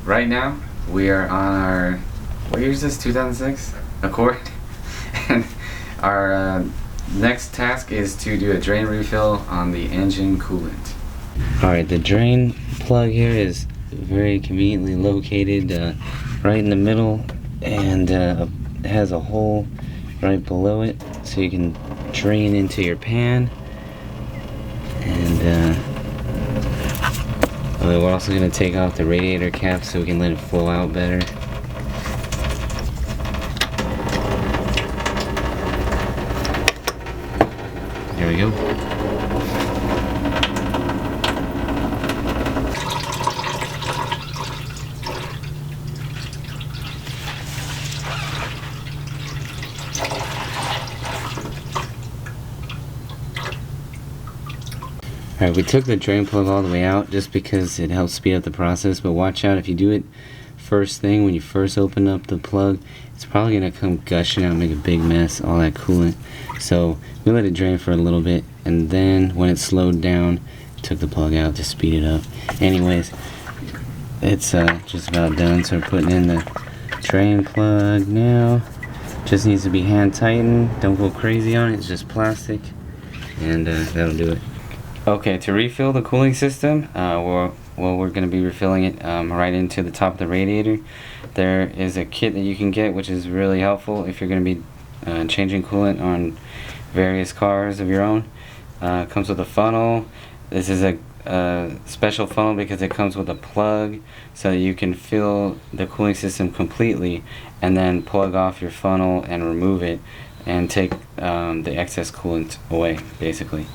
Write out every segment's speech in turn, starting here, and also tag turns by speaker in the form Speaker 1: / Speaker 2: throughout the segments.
Speaker 1: right now we are on our, what year is this, 2006 Accord? And our next task is to do a drain refill on the engine coolant. Alright, the drain plug here is very conveniently located right in the middle, and it has a hole right below it so you can drain into your pan. And we're also going to take off the radiator cap so we can let it flow out better. There we go. Alright, we took the drain plug all the way out just because it helps speed up the process, but watch out if you do it first thing when you first open up the plug, it's probably going to come gushing out and make a big mess, all that coolant. So we let it drain for a little bit, and then when it slowed down, took the plug out to speed it up. Anyways, it's just about done, so we're putting in the drain plug now. Just needs to be hand tightened, don't go crazy on it, it's just plastic, and that'll do it. Okay, to refill the cooling system, we're going to be refilling it right into the top of the radiator. There is a kit that you can get which is really helpful if you're going to be changing coolant on various cars of your own. It comes with a funnel. This is a special funnel because it comes with a plug so that you can fill the cooling system completely and then plug off your funnel and remove it and take the excess coolant away, basically.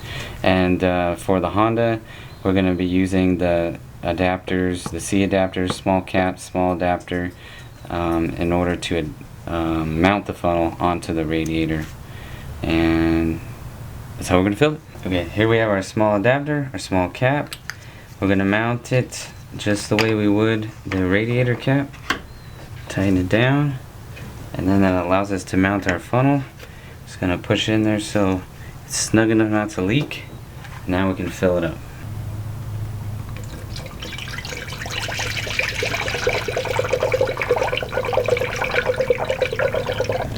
Speaker 1: And for the Honda, we're going to be using the adapters, the C adapters, small cap, small adapter, in order to mount the funnel onto the radiator. And that's how we're going to fill it. Okay, here we have our small adapter, our small cap. We're going to mount it just the way we would the radiator cap. Tighten it down, and then that allows us to mount our funnel. Just going to push it in there so it's snug enough not to leak. Now we can fill it up.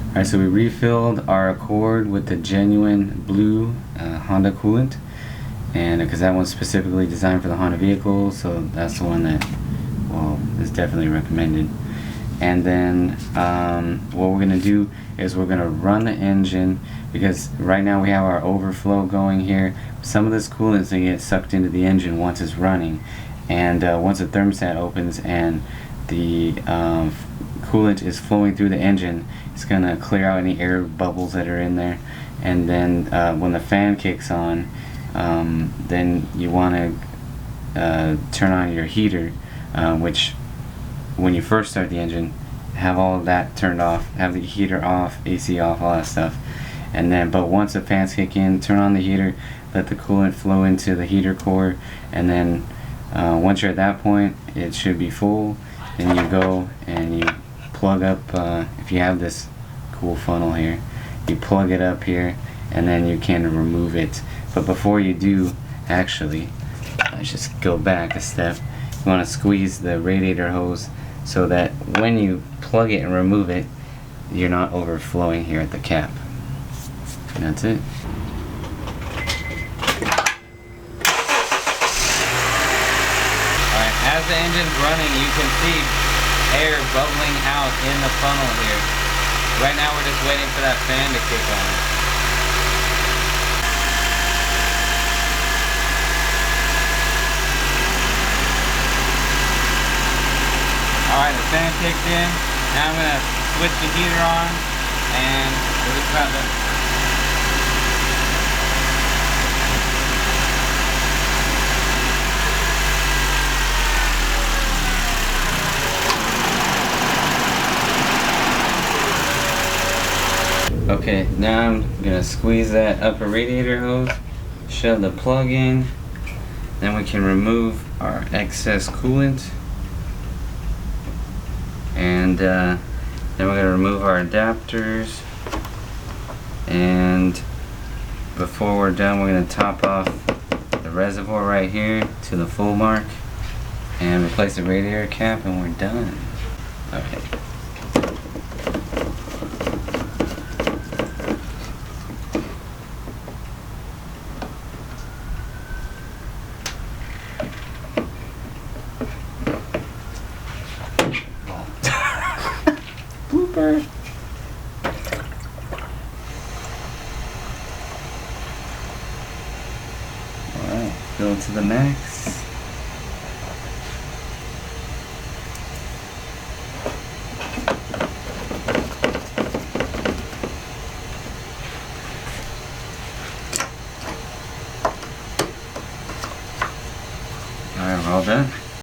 Speaker 1: Alright, so we refilled our Accord with the genuine blue Honda coolant, and because that one's specifically designed for the Honda vehicle, so that's the one that, well, is definitely recommended. And then what we're going to do is we're going to run the engine, because right now we have our overflow going here. Some of this coolant is going to get sucked into the engine once it's running, and once the thermostat opens and the coolant is flowing through the engine, it's going to clear out any air bubbles that are in there. And then when the fan kicks on, then you want to turn on your heater, which when you first start the engine, have all of that turned off, have the heater off, AC off, all that stuff. And then, but once the fans kick in, turn on the heater, let the coolant flow into the heater core, and then once you're at that point, it should be full. Then you go and you plug up, if you have this cool funnel here, you plug it up here, and then you can remove it. But before you do, actually, let's just go back a step. You want to squeeze the radiator hose so that when you plug it and remove it, you're not overflowing here at the cap. And that's it. Alright, as the engine's running, you can see air bubbling out in the funnel here. Right now we're just waiting for that fan to kick on. Alright, the fan kicked in. Now I'm going to switch the heater on, and we're just about done. Okay, now I'm going to squeeze that upper radiator hose, shove the plug in, then we can remove our excess coolant. And then we're going to remove our adapters, and before we're done we're going to top off the reservoir right here to the full mark. And replace the radiator cap and we're done. Okay. Blooper. Alright, go to the max.